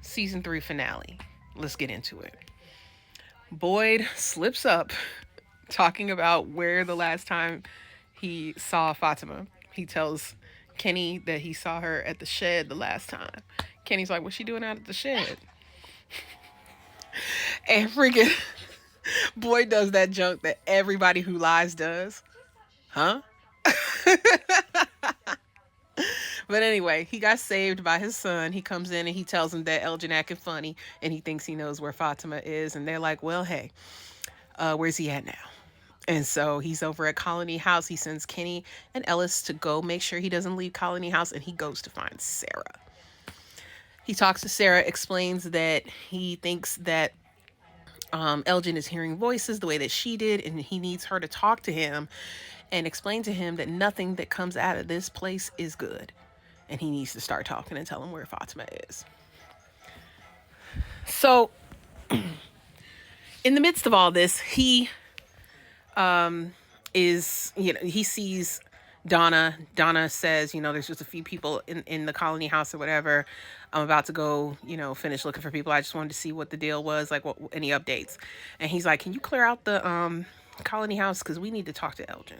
season 3 finale. Let's get into it. Boyd slips up talking about where the last time he saw Fatima. He tells Kenny that he saw her at the shed the last time. Kenny's like, what's she doing out at the shed? And freaking Boyd does that joke that everybody who lies does. Huh? But anyway, he got saved by his son. He comes in and he tells him that Elgin acting funny and he thinks he knows where Fatima is. And they're like, well, hey, where's he at now? And so he's over at Colony House. He sends Kenny and Ellis to go make sure he doesn't leave Colony House, and he goes to find Sara. He talks to Sara, explains that he thinks that Elgin is hearing voices the way that she did, and he needs her to talk to him and explain to him that nothing that comes out of this place is good. And he needs to start talking and tell him where Fatima is. So, in the midst of all this, he he sees Donna. Donna says, there's just a few people in the Colony House or whatever. I'm about to go, finish looking for people. I just wanted to see what the deal was, like any updates. And he's like, can you clear out the Colony House? Because we need to talk to Elgin.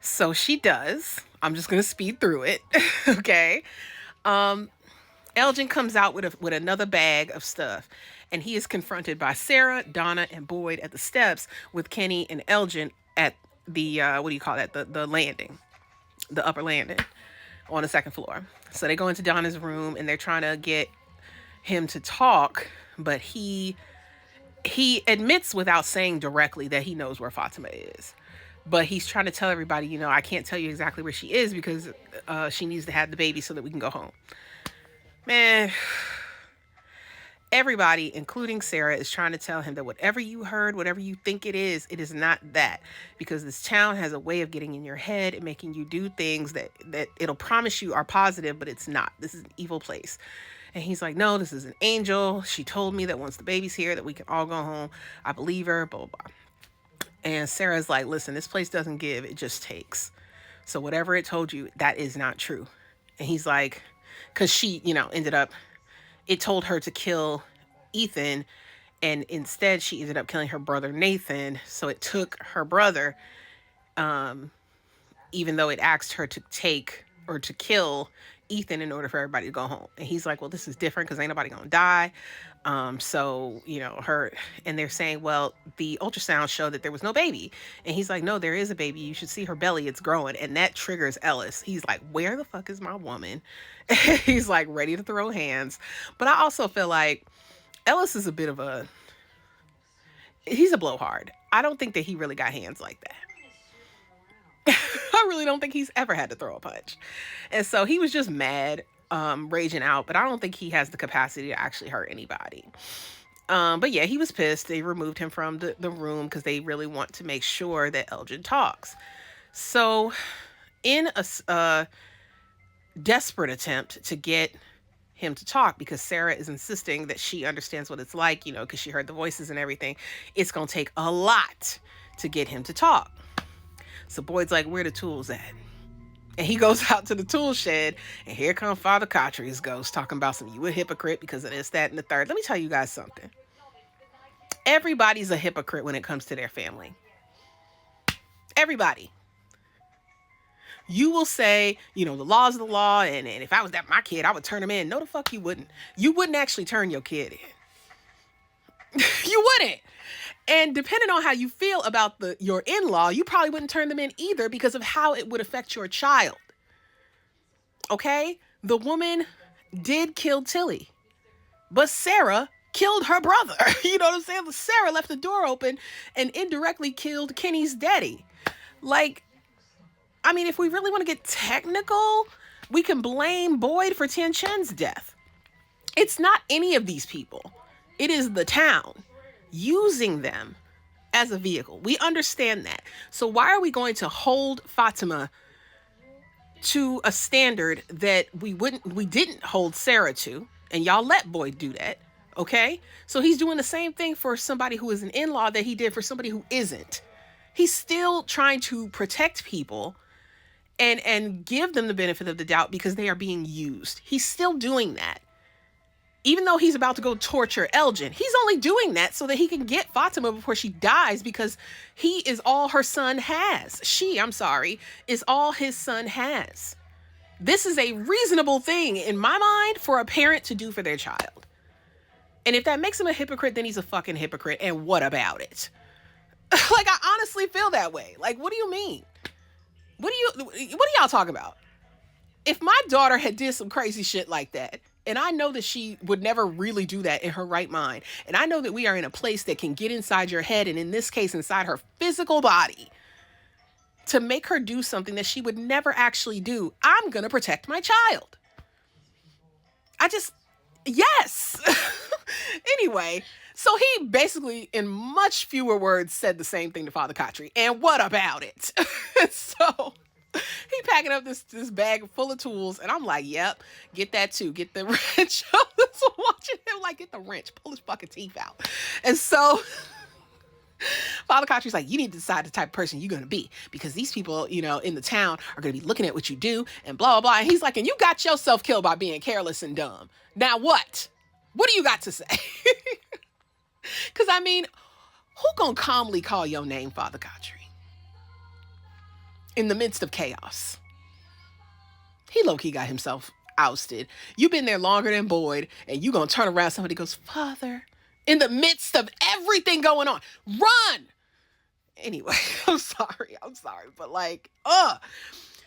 So she does. I'm just going to speed through it. Okay. Elgin comes out with another bag of stuff, and he is confronted by Sara, Donna, and Boyd at the steps, with Kenny and Elgin at the the landing, the upper landing on the second floor. So they go into Donna's room and they're trying to get him to talk, but he admits without saying directly that he knows where Fatima is. But he's trying to tell everybody, I can't tell you exactly where she is because she needs to have the baby so that we can go home. Man, everybody, including Sara, is trying to tell him that whatever you heard, whatever you think it is not that. Because this town has a way of getting in your head and making you do things that it'll promise you are positive, but it's not. This is an evil place. And he's like, no, this is an angel. She told me that once the baby's here that we can all go home. I believe her, blah, blah, blah. And Sarah's like, listen, this place doesn't give, it just takes. So whatever it told you, that is not true. And he's like, because she, ended up, it told her to kill Ethan, and instead she ended up killing her brother Nathan. So it took her brother, even though it asked her to take or to kill Ethan in order for everybody to go home. And he's like, well, this is different because ain't nobody gonna die. So, her, and they're saying, well, the ultrasound showed that there was no baby. And he's like, no, there is a baby. You should see her belly. It's growing. And that triggers Ellis. He's like, where the fuck is my woman? He's like ready to throw hands. But I also feel like Ellis is he's a blowhard. I don't think that he really got hands like that. I really don't think he's ever had to throw a punch. And so he was just mad, raging out, but I don't think he has the capacity to actually hurt anybody. But yeah, he was pissed. They removed him from the room because they really want to make sure that Elgin talks. So in a desperate attempt to get him to talk, because Sara is insisting that she understands what it's like, because she heard the voices and everything, it's going to take a lot to get him to talk. So Boyd's like, where the tools at? And he goes out to the tool shed, and here comes Father Cautry's ghost talking about you a hypocrite because of this, that, and the third. Let me tell you guys something. Everybody's a hypocrite when it comes to their family. Everybody. You will say, the law is the law, and if I was my kid, I would turn him in. No, the fuck you wouldn't. You wouldn't actually turn your kid in. You wouldn't. And depending on how you feel about your in-law, you probably wouldn't turn them in either because of how it would affect your child. Okay? The woman did kill Tilly, but Sara killed her brother. You know what I'm saying? Sara left the door open and indirectly killed Kenny's daddy. If we really want to get technical, we can blame Boyd for Tien Chen's death. It's not any of these people. It is the town using them as a vehicle. We understand that. So why are we going to hold Fatima to a standard that we didn't hold Sara to? And y'all let Boyd do that. Okay? So he's doing the same thing for somebody who is an in-law that he did for somebody who isn't. He's still trying to protect people and give them the benefit of the doubt because they are being used. He's still doing that. Even though he's about to go torture Elgin, he's only doing that so that he can get Fatima before she dies, because he is all her son has. I'm sorry, is all his son has. This is a reasonable thing in my mind for a parent to do for their child. And if that makes him a hypocrite, then he's a fucking hypocrite. And what about it? Like, I honestly feel that way. Like, what do you mean? What are y'all talking about? If my daughter had did some crazy shit like that, and I know that she would never really do that in her right mind, and I know that we are in a place that can get inside your head, and in this case, inside her physical body, to make her do something that she would never actually do, I'm going to protect my child. Yes. Anyway, so he basically, in much fewer words, said the same thing to Father Khatri. And what about it? So he packing up this bag full of tools, and I'm like, yep, get that too. Get the wrench. I was watching him like, get the wrench, pull his fucking teeth out. And so Father Khatri's like, you need to decide the type of person you're going to be, because these people, in the town are going to be looking at what you do and blah, blah, blah. And he's like, and you got yourself killed by being careless and dumb. Now what? What do you got to say? Because, who gonna calmly call your name, Father Khatri, in the midst of chaos? He low-key got himself ousted. You've been there longer than Boyd, and you gonna turn around, somebody goes, Father, in the midst of everything going on, run! Anyway, I'm sorry, but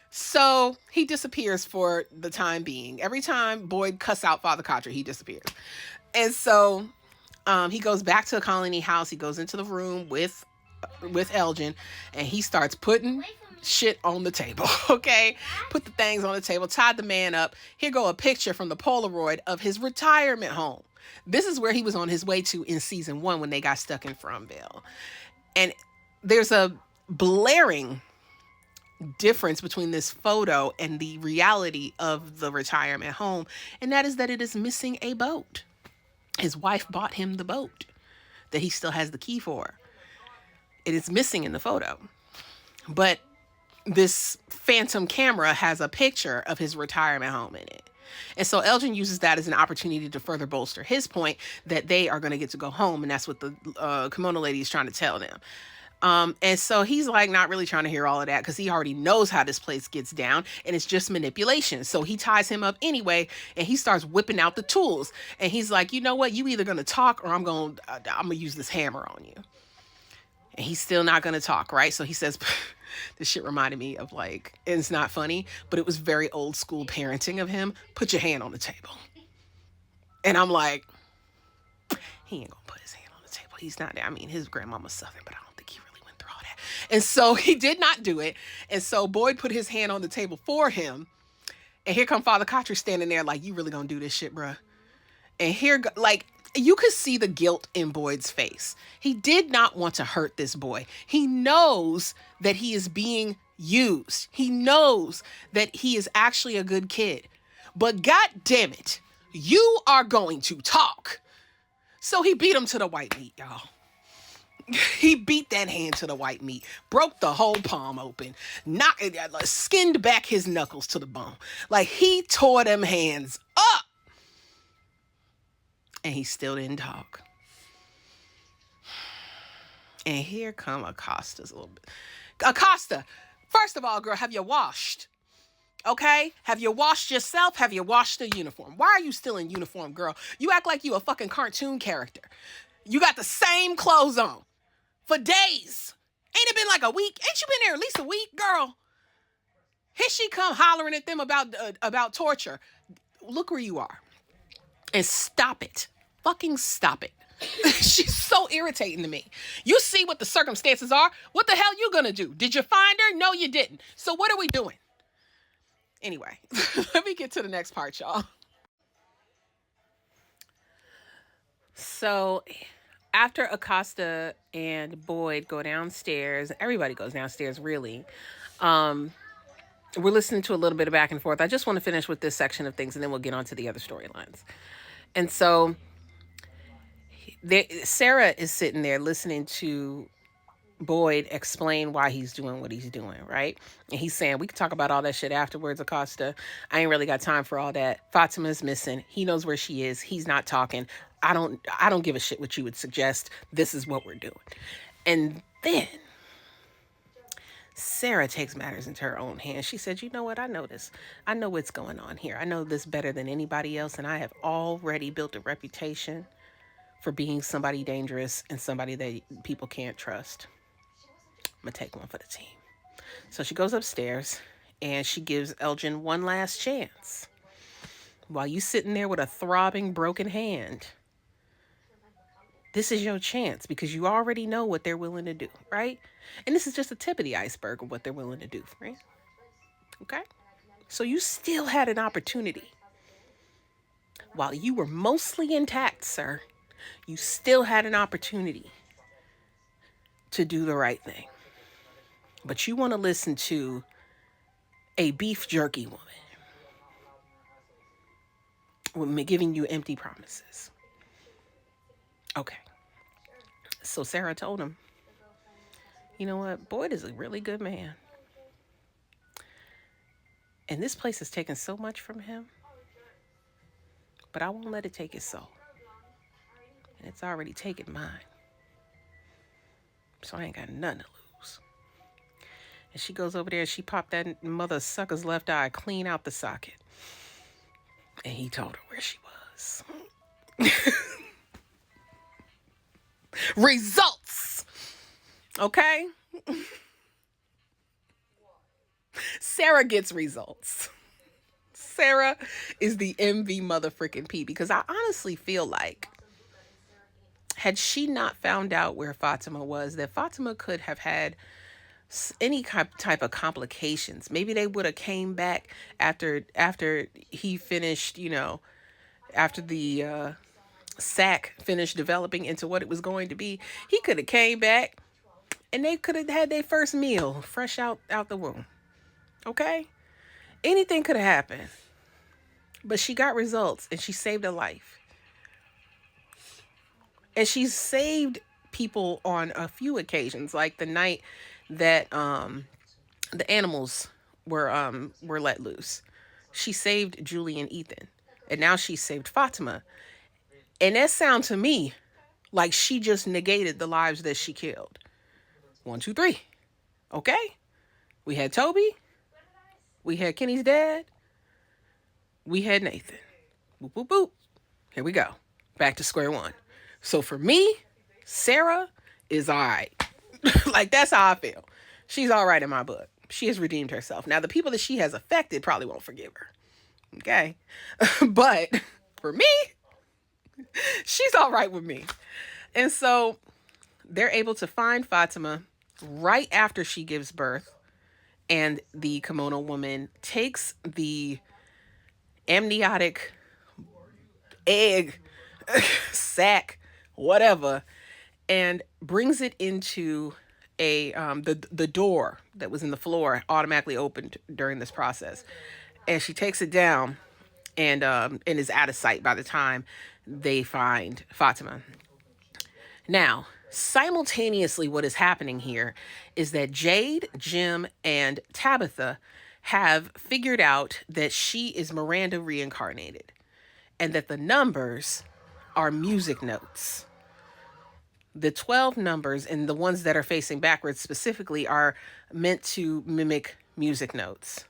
so he disappears for the time being. Every time Boyd cuss out Father Khatri, he disappears. And so he goes back to the colony house. He goes into the room with Elgin, and he starts putting shit on the table, okay? Put the things on the table, tied the man up. Here go a picture from the Polaroid of his retirement home. This is where he was on his way to in season 1 when they got stuck in Fromville. And there's a blaring difference between this photo and the reality of the retirement home, and that is that it is missing a boat. His wife bought him the boat that he still has the key for. It is missing in the photo. But this phantom camera has a picture of his retirement home in it. And so Elgin uses that as an opportunity to further bolster his point that they are going to get to go home, and that's what the kimono lady is trying to tell them. And so he's like not really trying to hear all of that, because he already knows how this place gets down, and it's just manipulation. So he ties him up anyway, and he starts whipping out the tools. And he's like, you know what? You either going to talk, or I'm going to use this hammer on you. And he's still not going to talk, right? So he says, this shit reminded me of it's not funny, but it was very old school parenting of him. Put your hand on the table. And I'm like, he ain't going to put his hand on the table. He's not there. His grandmama's Southern, but I don't think he really went through all that. And so he did not do it. And so Boyd put his hand on the table for him. And here come Father Khatri standing there like, you really going to do this shit, bruh? And here, you could see the guilt in Boyd's face. He did not want to hurt this boy. He knows that he is being used. He knows that he is actually a good kid. But God damn it, you are going to talk. So he beat him to the white meat, y'all. He beat that hand to the white meat, broke the whole palm open, skinned back his knuckles to the bone. He tore them hands up. And he still didn't talk. And here come Acosta's a little bit. Acosta, first of all, girl, have you washed? Okay? Have you washed yourself? Have you washed the uniform? Why are you still in uniform, girl? You act like you a fucking cartoon character. You got the same clothes on for days. Ain't it been a week? Ain't you been there at least a week, girl? Here she come hollering at them about torture. Look where you are. And stop it. Fucking stop it. She's so irritating to me. You see what the circumstances are. What the hell you gonna do? Did you find her? No, you didn't. So what are we doing? Anyway, let me get to the next part, y'all. So after Acosta and Boyd go downstairs, everybody goes downstairs really. We're listening to a little bit of back and forth. I just want to finish with this section of things, and then we'll get on to the other storylines. And so Sarah is sitting there listening to Boyd explain why he's doing what he's doing, right? And he's saying, we can talk about all that shit afterwards, Acosta. I ain't really got time for all that. Fatima's missing. He knows where she is. He's not talking. I don't give a shit what you would suggest. This is what we're doing. And then Sara takes matters into her own hands. She said, you know what? I know this. I know what's going on here. I know this better than anybody else. And I have already built a reputation for being somebody dangerous and somebody that people can't trust. I'm going to take one for the team. So she goes upstairs and she gives Elgin one last chance. While you sitting there with a throbbing, broken hand, this is your chance because you already know what they're willing to do, right? And this is just the tip of the iceberg of what they're willing to do, right? Okay? So you still had an opportunity. While you were mostly intact, sir, you still had an opportunity to do the right thing. But you want to listen to a beef jerky woman giving you empty promises. Okay. So Sara told him, you know what? Boyd is a really good man. And this place has taken so much from him, but I won't let it take his soul. And it's already taken mine. So I ain't got nothing to lose. And she goes over there and she popped that mother sucker's left eye clean out the socket. And he told her where she was. Results! Okay? Sara gets results. Sara is the MV motherfucking P because I honestly feel like had she not found out where Fatima was, that Fatima could have had any type of complications. Maybe they would have came back after he finished, after the sack finished developing into what it was going to be. He could have came back and they could have had their first meal fresh out the womb. Okay? Anything could have happened. But she got results and she saved a life. And she's saved people on a few occasions, like the night that the animals were let loose. She saved Julie and Ethan. And now she saved Fatima. And that sounds to me like she just negated the lives that she killed. 1, 2, 3. Okay? We had Toby. We had Kenny's dad. We had Nathan. Boop, boop, boop. Here we go. Back to square one. So for me, Sara is all right. Like, that's how I feel. She's all right in my book. She has redeemed herself. Now, the people that she has affected probably won't forgive her. Okay? But for me, she's all right with me. And so they're able to find Fatima right after she gives birth. And the kimono woman takes the amniotic egg sack, whatever, and brings it into the door that was in the floor automatically opened during this process. And she takes it down and is out of sight by the time they find Fatima. Now, simultaneously, what is happening here is that Jade, Jim, and Tabitha have figured out that she is Miranda reincarnated and that the numbers are music notes. The 12 numbers and the ones that are facing backwards specifically are meant to mimic music notes.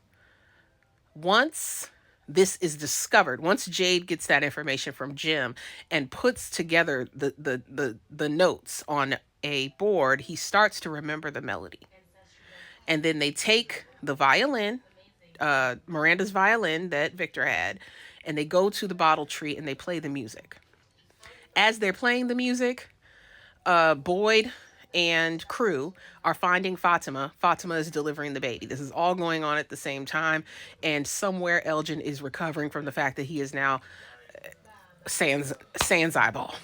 Once this is discovered, once Jade gets that information from Jim and puts together the notes on a board, he starts to remember the melody. And then they take the violin, Miranda's violin that Victor had, and they go to the bottle tree and they play the music. As they're playing the music, Boyd and crew are finding Fatima. Fatima is delivering the baby. This is all going on at the same time. And somewhere Elgin is recovering from the fact that he is now Sans eyeball.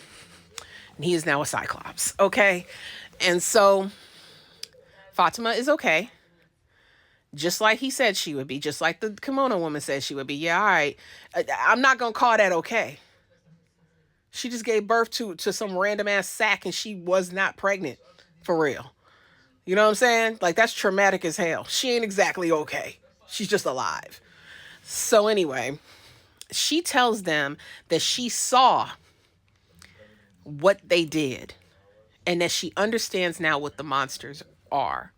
And he is now a Cyclops. Okay. And so Fatima is okay. Just like he said she would be. Just like the kimono woman said she would be. Yeah, all right. I'm not going to call that okay. She just gave birth to some random ass sack and she was not pregnant. For real. You know what I'm saying? Like, that's traumatic as hell. She ain't exactly okay. She's just alive. So, anyway, she tells them that she saw what they did and that she understands now what the monsters are.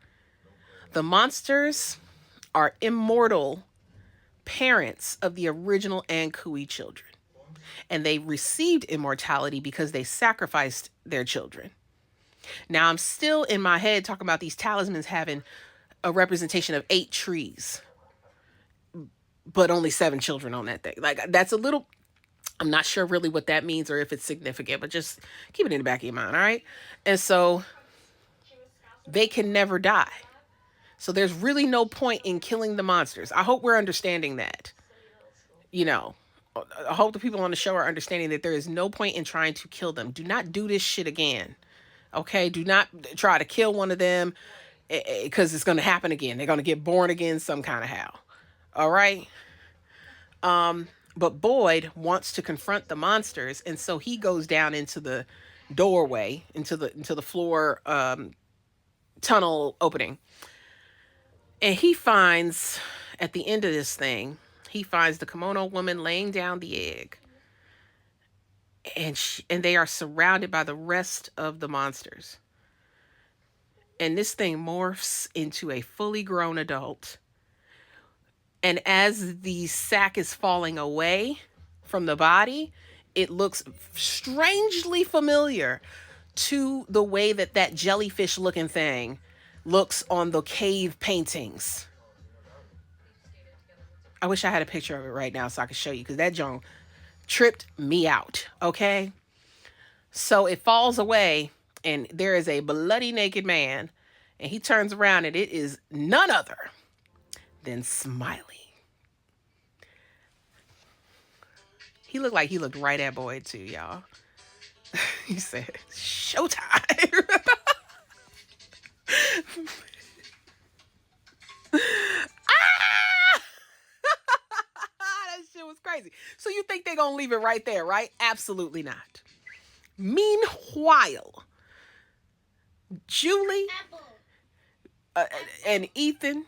The monsters are immortal parents of the original Ankui children. And they received immortality because they sacrificed their children. Now, I'm still in my head talking about these talismans having a representation of 8 trees, but only 7 children on that thing. Like, that's a little, I'm not sure really what that means or if it's significant, but just keep it in the back of your mind, all right? And so they can never die. So there's really no point in killing the monsters. I hope we're understanding that. You know, I hope the people on the show are understanding that there is no point in trying to kill them. Do not do this shit again. Okay? Do not try to kill one of them because it's going to happen again. They're going to get born again some kind of how. All right? But Boyd wants to confront the monsters, and so he goes down into the doorway, into the floor tunnel opening. And he finds, at the end of this thing, he finds the kimono woman laying down the egg. And they are surrounded by the rest of the monsters. And this thing morphs into a fully grown adult. And as the sack is falling away from the body, it looks strangely familiar to the way that jellyfish looking thing looks on the cave paintings. I wish I had a picture of it right now so I could show you, because that joint tripped me out, okay? So it falls away, and there is a bloody naked man, and he turns around, and it is none other than Smiley. He looked like he looked right at Boyd too, y'all. He said, "Showtime." Ah! That shit was crazy. So you think they're gonna leave it right there, right? Absolutely not. Meanwhile, Julie and Ethan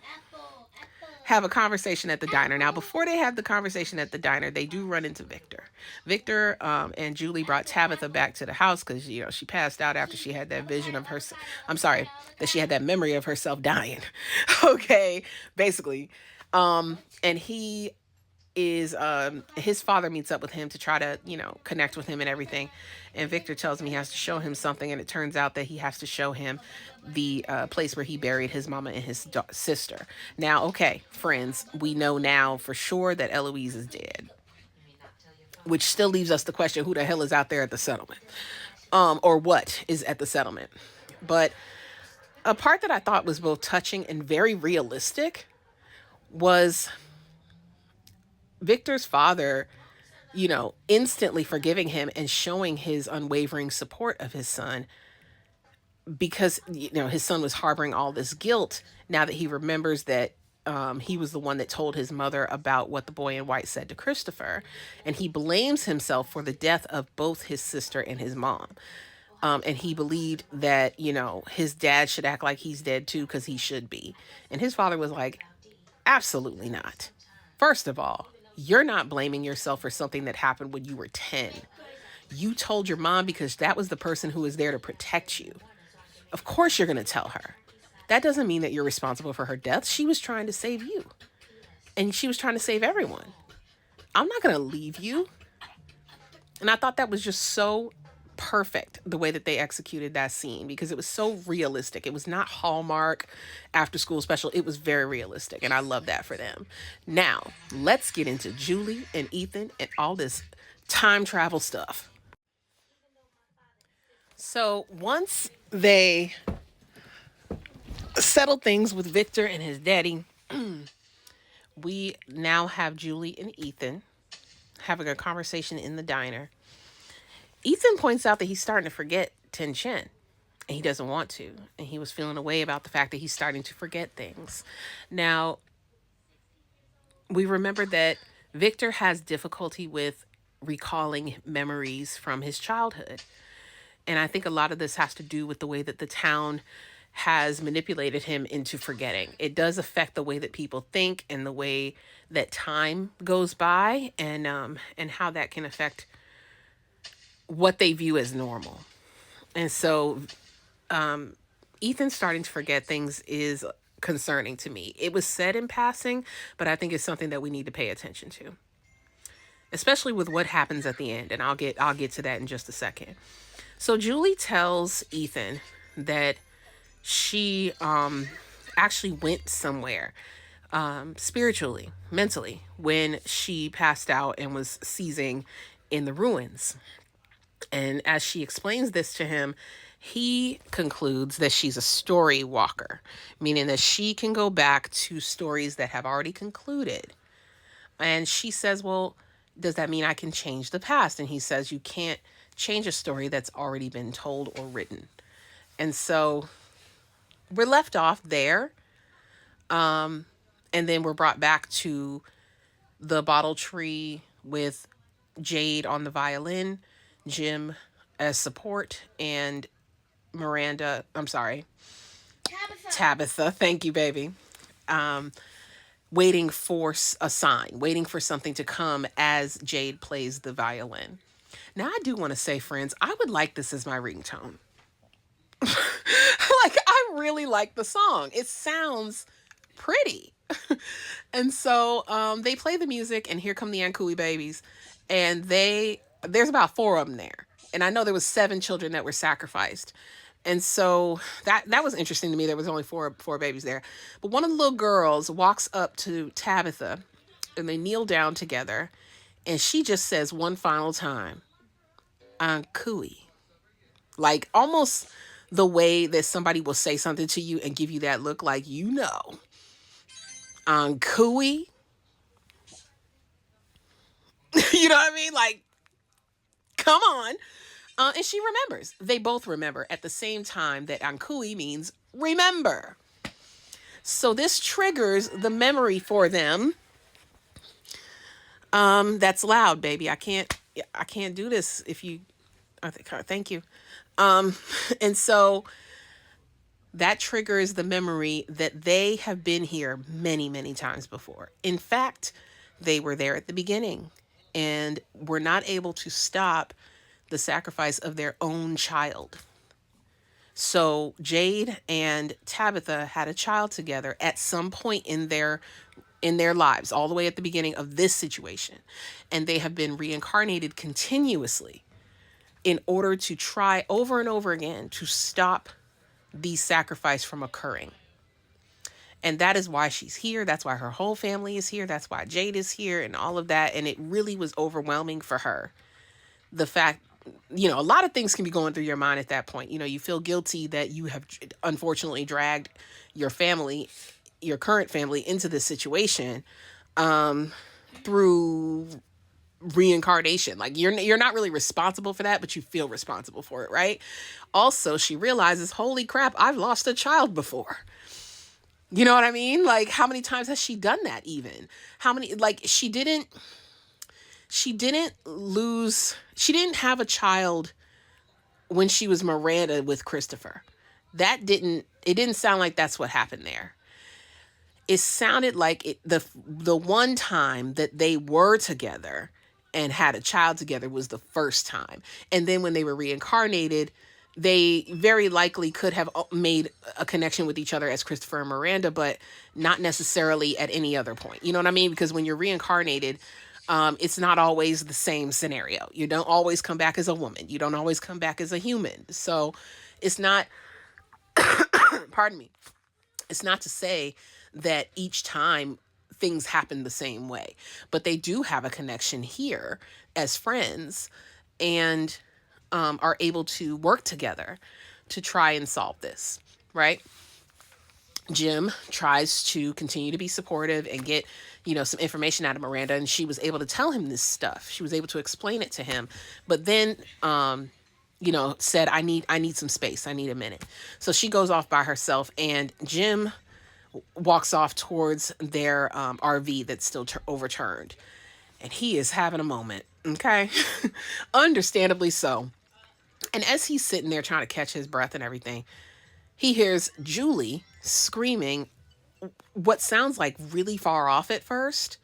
have a conversation at the diner. Now, before they have the conversation at the diner, they do run into Victor. Victor and Julie brought Tabitha back to the house because, you know, she passed out after she had that vision of her. I'm sorry, that she had that memory of herself dying. Okay, basically. And he is his father meets up with him to try to, you know, connect with him and everything. And Victor tells him he has to show him something, and it turns out that he has to show him the place where he buried his mama and his sister. Now, okay, friends, we know now for sure that Eloise is dead, which still leaves us the question, who the hell is out there at the settlement, or what is at the settlement. But a part that I thought was both touching and very realistic was Victor's father, you know, instantly forgiving him and showing his unwavering support of his son, because, you know, his son was harboring all this guilt now that he remembers that he was the one that told his mother about what the boy in white said to Christopher. And he blames himself for the death of both his sister and his mom. And he believed that, you know, his dad should act like he's dead too, because he should be. And his father was like, absolutely not. First of all, you're not blaming yourself for something that happened when you were 10. You told your mom because that was the person who was there to protect you. Of course you're going to tell her. That doesn't mean that you're responsible for her death. She was trying to save you. And she was trying to save everyone. I'm not going to leave you. And I thought that was just so perfect, the way that they executed that scene, because it was so realistic. It was not Hallmark after school special. It was very realistic, and I love that for them. Now, let's get into Julie and Ethan and all this time travel stuff. So once they settle things with Victor and his daddy, we now have Julie and Ethan having a conversation in the diner. Ethan points out that he's starting to forget Ten Chen, and he doesn't want to. And he was feeling a way about the fact that he's starting to forget things. Now, we remember that Victor has difficulty with recalling memories from his childhood. And I think a lot of this has to do with the way that the town has manipulated him into forgetting. It does affect the way that people think and the way that time goes by, and how that can affect what they view as normal. And so Ethan starting to forget things is concerning to me. It was said in passing, but I think it's something that we need to pay attention to, especially with what happens at the end, and I'll get to that in just a second. So Julie tells Ethan that she actually went somewhere spiritually, mentally, when she passed out and was seizing in the ruins. And as she explains this to him, he concludes that she's a story walker, meaning that she can go back to stories that have already concluded. And she says, well, does that mean I can change the past? And he says, you can't change a story that's already been told or written. And so we're left off there. And then we're brought back to the bottle tree with Jade on the violin, Jim as support, and Miranda, I'm sorry, Tabitha, thank you, baby, waiting for a sign, waiting for something to come as Jade plays the violin. Now, I do want to say, friends, I would like this as my ringtone. Like, I really like the song. It sounds pretty. And so they play the music, and here come the Ankui babies. And there's about 4 of them there. And I know there was 7 children that were sacrificed. And so that was interesting to me. There was only four babies there. But one of the little girls walks up to Tabitha, and they kneel down together. And she just says one final time, Ankui. Like, almost the way that somebody will say something to you and give you that look like, Ankui. You know what I mean? Like, come on. And she remembers. They both remember at the same time that Ankui means remember. So this triggers the memory for them. That's loud, baby. I can't do this if you. I think. Thank you. And so that triggers the memory that they have been here many, many times before. In fact, they were there at the beginning and were not able to stop the sacrifice of their own child. So Jade and Tabitha had a child together at some point in their lives, all the way at the beginning of this situation. And they have been reincarnated continuously in order to try over and over again to stop the sacrifice from occurring. And that is why she's here. That's why her whole family is here. That's why Jade is here and all of that. And it really was overwhelming for her. The fact, a lot of things can be going through your mind at that point. You feel guilty that you have unfortunately dragged your family, your current family, into this situation through reincarnation. Like, you're not really responsible for that, but you feel responsible for it, right? Also, she realizes, holy crap, I've lost a child before. You know what I mean? Like, how many times has she done that even? How many, like, she didn't have a child when she was Miranda with Christopher. It didn't sound like that's what happened there. It sounded like the one time that they were together and had a child together was the first time. And then when they were reincarnated, they very likely could have made a connection with each other as Christopher and Miranda, but not necessarily at any other point. You know what I mean? Because when you're reincarnated, it's not always the same scenario. You don't always come back as a woman. You don't always come back as a human. So it's not, pardon me, it's not to say that each time things happen the same way, but they do have a connection here as friends, and are able to work together to try and solve this, right? Jim tries to continue to be supportive and get, some information out of Miranda, and she was able to tell him this stuff. She was able to explain it to him, but then, said, I need some space. I need a minute. So she goes off by herself, and Jim walks off towards their RV that's still overturned. And he is having a moment, okay? Understandably so. And as he's sitting there trying to catch his breath and everything, he hears Julie screaming what sounds like really far off at first.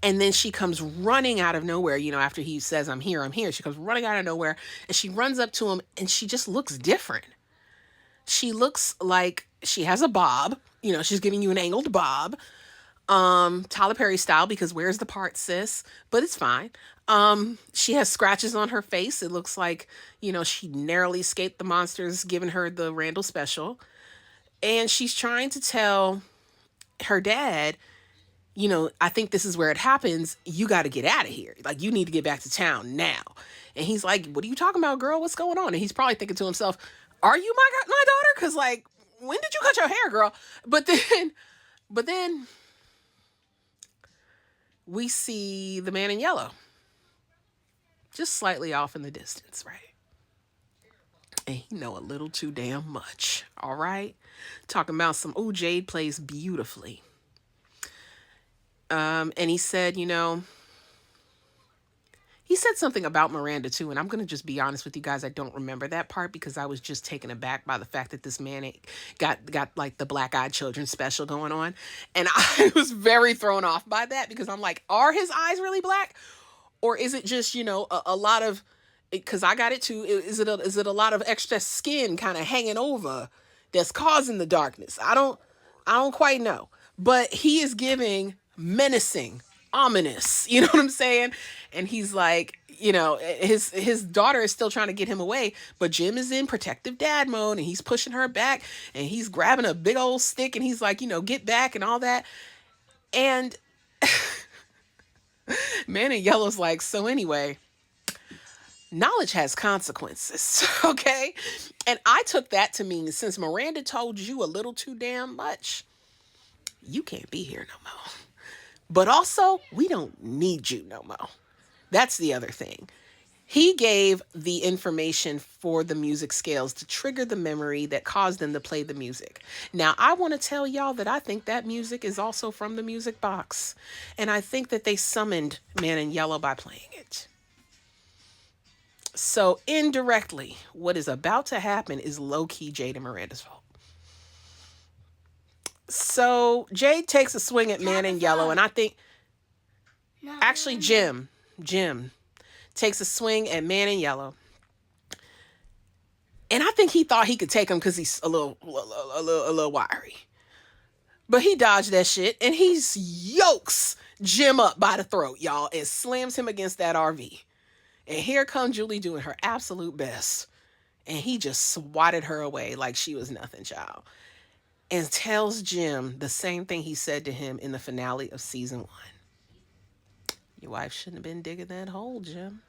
And then she comes running out of nowhere, after he says, I'm here, I'm here. She comes running out of nowhere and she runs up to him and she just looks different. She looks like she has a bob. She's giving you an angled bob. Tyler Perry style, because where's the part, sis? But it's fine. She has scratches on her face. It looks like, she narrowly escaped the monsters giving her the Randall special. And she's trying to tell her dad, I think this is where it happens. You got to get out of here. Like, you need to get back to town now. And he's like, what are you talking about, girl? What's going on? And he's probably thinking to himself, are you my daughter? Because, like, when did you cut your hair, girl? But then we see the man in yellow just slightly off in the distance, right? And he know a little too damn much, all right? Talking about some, Jade plays beautifully. And he said, he said something about Miranda too, and I'm going to just be honest with you guys, I don't remember that part because I was just taken aback by the fact that this man got like the Black Eyed Children special going on. And I was very thrown off by that because I'm like, are his eyes really black? Or is it just, a lot of, because I got it too, is it a lot of extra skin kind of hanging over that's causing the darkness? I don't quite know. But he is giving menacing, ominous, you know what I'm saying? And he's like, his daughter is still trying to get him away, but Jim is in protective dad mode and he's pushing her back and he's grabbing a big old stick and he's like, get back and all that. And Man in Yellow's like, so anyway, knowledge has consequences, okay? And I took that to mean since Miranda told you a little too damn much, you can't be here no more. But also, we don't need you no more. That's the other thing. He gave the information for the music scales to trigger the memory that caused them to play the music. Now, I want to tell y'all that I think that music is also from the music box. And I think that they summoned Man in Yellow by playing it. So indirectly, what is about to happen is low-key Jade and Miranda's fault. So Jade takes a swing at Man in Yellow, and I think actually Jim takes a swing at Man in Yellow, and I think he thought he could take him because he's a little wiry, but he dodged that shit and he yokes Jim up by the throat, y'all, and slams him against that RV. And here comes Julie doing her absolute best, and he just swatted her away like she was nothing, child. And tells Jim the same thing he said to him in the finale of season 1. Your wife shouldn't have been digging that hole, Jim.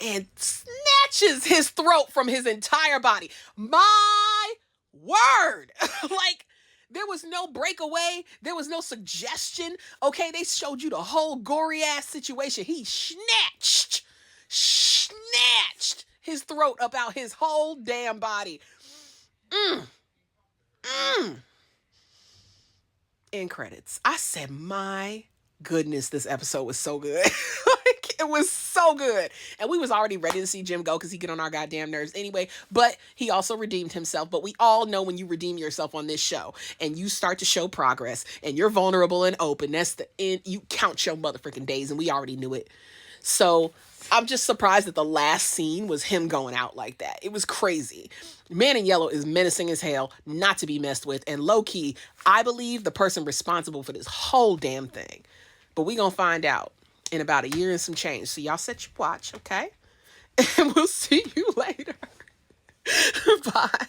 And snatches his throat from his entire body. My word. Like, there was no breakaway. There was no suggestion. Okay, they showed you the whole gory ass situation. He snatched his throat up out his whole damn body. End credits. I said, my goodness, this episode was so good. Like, it was so good. And we was already ready to see Jim go because he get on our goddamn nerves anyway. But he also redeemed himself. But we all know when you redeem yourself on this show and you start to show progress and you're vulnerable and open, that's the end. You count your motherfucking days, and we already knew it. So I'm just surprised that the last scene was him going out like that. It was crazy. Man in Yellow is menacing as hell, not to be messed with. And low-key, I believe the person responsible for this whole damn thing. But we gonna find out in about a year and some change. So y'all set your watch, okay? And we'll see you later. Bye.